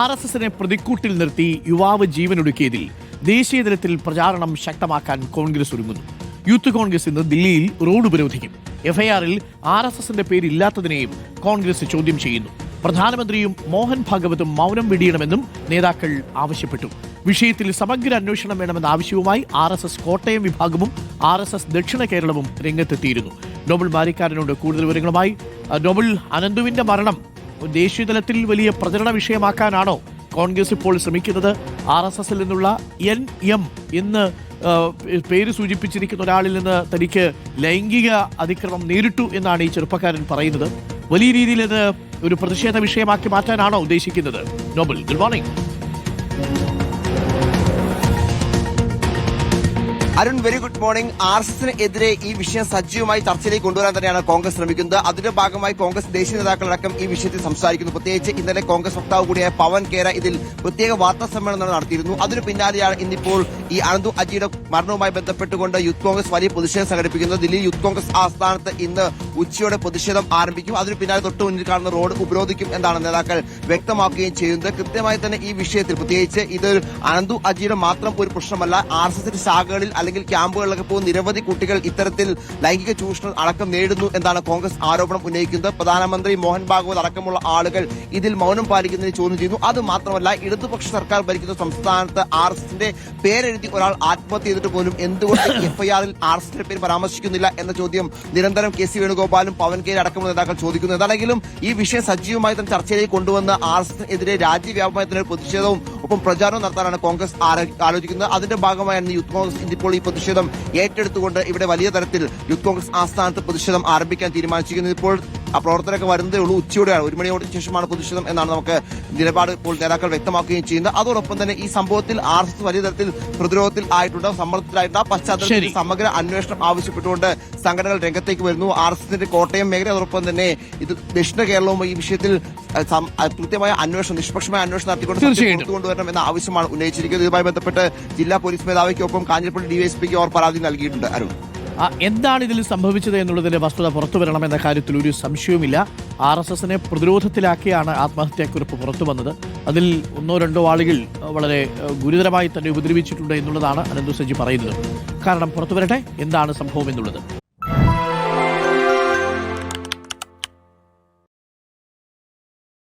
ആർഎസ്എസിനെ പ്രതിക്കൂട്ടിൽ നിർത്തി യുവാവ് ജീവനൊടുക്കിയതിൽ ദേശീയതലത്തിൽ പ്രചാരണം ശക്തമാക്കാൻ കോൺഗ്രസ് ഒരുങ്ങുന്നു. യൂത്ത് കോൺഗ്രസ് ഇന്ന് ദില്ലിയിൽ റോഡ് ഉപരോധിക്കും. എഫ്ഐആറിൽ ആർഎസ്എസിന്റെ പേരില്ലാത്തതിനെയും കോൺഗ്രസ് ചോദ്യം ചെയ്യുന്നു. പ്രധാനമന്ത്രിയും മോഹൻ ഭാഗവതും മൗനം വെടിയണമെന്നും നേതാക്കൾ ആവശ്യപ്പെട്ടു. വിഷയത്തിൽ സമഗ്ര അന്വേഷണം വേണമെന്ന ആവശ്യവുമായി ആർഎസ്എസ് കോട്ടയം വിഭാഗവും ആർഎസ്എസ് ദക്ഷിണ കേരളവും രംഗത്തെത്തിയിരുന്നു. നോബൽ മാരിക്കാരനോട് കൂടുതൽ വിവരങ്ങളുമായി. നോബൽ, അനന്തുവിന്റെ മരണം ദേശീയതലത്തിൽ വലിയ പ്രചരണ വിഷയമാക്കാനാണോ കോൺഗ്രസ് ഇപ്പോൾ ശ്രമിക്കുന്നത്? ആർഎസ്എസിൽ നിന്നുള്ള NM എന്ന് പേര് സൂചിപ്പിച്ചിരിക്കുന്ന ഒരാളിൽ നിന്ന് തനിക്ക് ലൈംഗിക അതിക്രമം നേരിട്ടു എന്നാണ് ഈ ചെറുപ്പക്കാരൻ പറയുന്നത്. വലിയ രീതിയിൽ ഇത് ഒരു പ്രതിഷേധ വിഷയമാക്കി മാറ്റാനാണോ ഉദ്ദേശിക്കുന്നത്? Noble, good morning. Arun, very good morning. ആർഎസ്എസിന് എതിരെ ഈ വിഷയം സജീവമായി ചർച്ചയിലേക്ക് കൊണ്ടുവരാൻ തന്നെയാണ് കോൺഗ്രസ് ശ്രമിക്കുന്നത്. അതിന്റെ ഭാഗമായി കോൺഗ്രസ് ദേശീയ നേതാക്കളടക്കം ഈ വിഷയത്തിൽ സംസാരിക്കുന്നു. പ്രത്യേകിച്ച് ഇന്നലെ കോൺഗ്രസ് വക്താവ് കൂടിയായ പവൻ ഖേര ഇതിൽ പ്രത്യേക വാർത്താ സമ്മേളനം നടത്തിയിരുന്നു. അതിനു പിന്നാലെയാണ് ഇന്നിപ്പോൾ ഈ അനന്തു അജിയുടെ മരണവുമായി ബന്ധപ്പെട്ടുകൊണ്ട് യൂത്ത് കോൺഗ്രസ് വലിയ പ്രതിഷേധം സംഘടിപ്പിക്കുന്നത്. ദില്ലി യൂത്ത് കോൺഗ്രസ് ആസ്ഥാനത്ത് ഇന്ന് ഉച്ചയോടെ പ്രതിഷേധം ആരംഭിക്കും. അതിനു പിന്നാലെ തൊട്ട് മുന്നിൽ കാണുന്ന റോഡ് ഉപരോധിക്കും എന്നാണ് നേതാക്കൾ വ്യക്തമാക്കുകയും ചെയ്യുന്നത്. കൃത്യമായി തന്നെ ഈ വിഷയത്തിൽ പ്രത്യേകിച്ച് ഇത് അനന്തു അജിയുടെ മാത്രം ഒരു പ്രശ്നമല്ല. ആർഎസ്എസിന്റെ ശാഖകളിൽ അല്ലെങ്കിൽ ക്യാമ്പുകളിലൊക്കെ പോകുന്ന നിരവധി കുട്ടികൾ ഇത്തരത്തിൽ ലൈംഗിക ചൂഷണം അടക്കം നേരിടുന്നു എന്നാണ് കോൺഗ്രസ് ആരോപണം ഉന്നയിക്കുന്നത്. പ്രധാനമന്ത്രി മോഹൻ ഭാഗവത് അടക്കമുള്ള ആളുകൾ ഇതിൽ മൗനം പാലിക്കുന്നതിന് ചോദ്യം ചെയ്യുന്നു. അത് മാത്രമല്ല, ഇടതുപക്ഷ സർക്കാർ ഭരിക്കുന്ന സംസ്ഥാനത്ത് ആർഎസ്എസിന്റെ പേരെഴുതി ഒരാൾ ആത്മഹത്യ ചെയ്തിട്ട് പോലും എന്തുകൊണ്ട് എഫ്ഐആറിൽ ആർഎസ്എസിന്റെ പേര് പരാമർശിക്കുന്നില്ല എന്ന ചോദ്യം നിരന്തരം KC വേണുഗോപാലും പവൻ ഖേര അടക്കമുള്ള നേതാക്കൾ ചോദിക്കുന്നു. എന്താണെങ്കിലും ഈ വിഷയം സജീവമായി തന്നെ ചർച്ചയിലേക്ക് കൊണ്ടുവന്ന് ആർഎസ്എസിനെതിരെ രാജ്യവ്യാപകമായി തന്നെ പ്രതിഷേധവും ഒപ്പം പ്രചാരണവും നടത്താനാണ് കോൺഗ്രസ് ആലോചിക്കുന്നത്. അതിന്റെ ഭാഗമായാണ് യൂത്ത് കോൺഗ്രസ് ഇപ്പോൾ ഈ പ്രതിഷേധം ഏറ്റെടുത്തുകൊണ്ട് ഇവിടെ വലിയ തരത്തിൽ യൂത്ത് കോൺഗ്രസ് ആസ്ഥാനത്ത് പ്രതിഷേധം ആരംഭിക്കാൻ തീരുമാനിച്ചിരിക്കുന്നത്. ഇപ്പോൾ ആ പ്രവർത്തനമൊക്കെ വരുന്നതേ ഉള്ളൂ. ഉച്ചയോടെയാണ്, 1 മണിയോട് ശേഷമാണ് പ്രതിഷേധം എന്നാണ് നമുക്ക് നിലപാട് ഇപ്പോൾ നേതാക്കൾ വ്യക്തമാക്കുകയും ചെയ്യുന്നത്. അതോടൊപ്പം തന്നെ ഈ സംഭവത്തിൽ ആർഎസ്എസ് വലിയ തരത്തിൽ പ്രതിരോധത്തിൽ ആയിട്ടുണ്ട്, സമ്മർദ്ദത്തിലായിട്ടുണ്ട്. ആ പശ്ചാത്തലത്തിൽ സമഗ്ര അന്വേഷണം ആവശ്യപ്പെട്ടുകൊണ്ട് സംഘടനകൾ രംഗത്തേക്ക് വരുന്നു. ആർഎസ്എസിന്റെ കോട്ടയം മേഖല, അതോടൊപ്പം തന്നെ ഇത് ദക്ഷിണ കേരളവും ഈ വിഷയത്തിൽ കൃത്യമായ അന്വേഷണം, നിഷ്പക്ഷമായ അന്വേഷണം നടത്തിക്കൊണ്ട് കൊണ്ടുവരണം എന്ന ആവശ്യമാണ് ഉന്നയിച്ചിരിക്കുന്നത്. ഇതുമായി ബന്ധപ്പെട്ട് ജില്ലാ പോലീസ് മേധാവിക്കൊപ്പം കാഞ്ഞിരപ്പള്ളി DYSPക്ക് അവർ പരാതി നൽകിയിട്ടുണ്ട്. അരുൺ, എന്താണ് ഇതിൽ സംഭവിച്ചത് എന്നുള്ളതിന്റെ വസ്തുത പുറത്തു വരണമെന്ന കാര്യത്തിൽ ഒരു സംശയവുമില്ല. RSSനെ പ്രതിരോധത്തിലാക്കിയാണ് ആത്മഹത്യാക്കുറിപ്പ് പുറത്തു വന്നത്. അതിൽ 1-2 ആളുകൾ വളരെ ഗുരുതരമായി തന്നെ ഉപദ്രവിച്ചിട്ടുണ്ട് എന്നുള്ളതാണ് അനന്തു സജി പറയുന്നത്. കാരണം പുറത്തുവരട്ടെ, എന്താണ് സംഭവം എന്നുള്ളത്.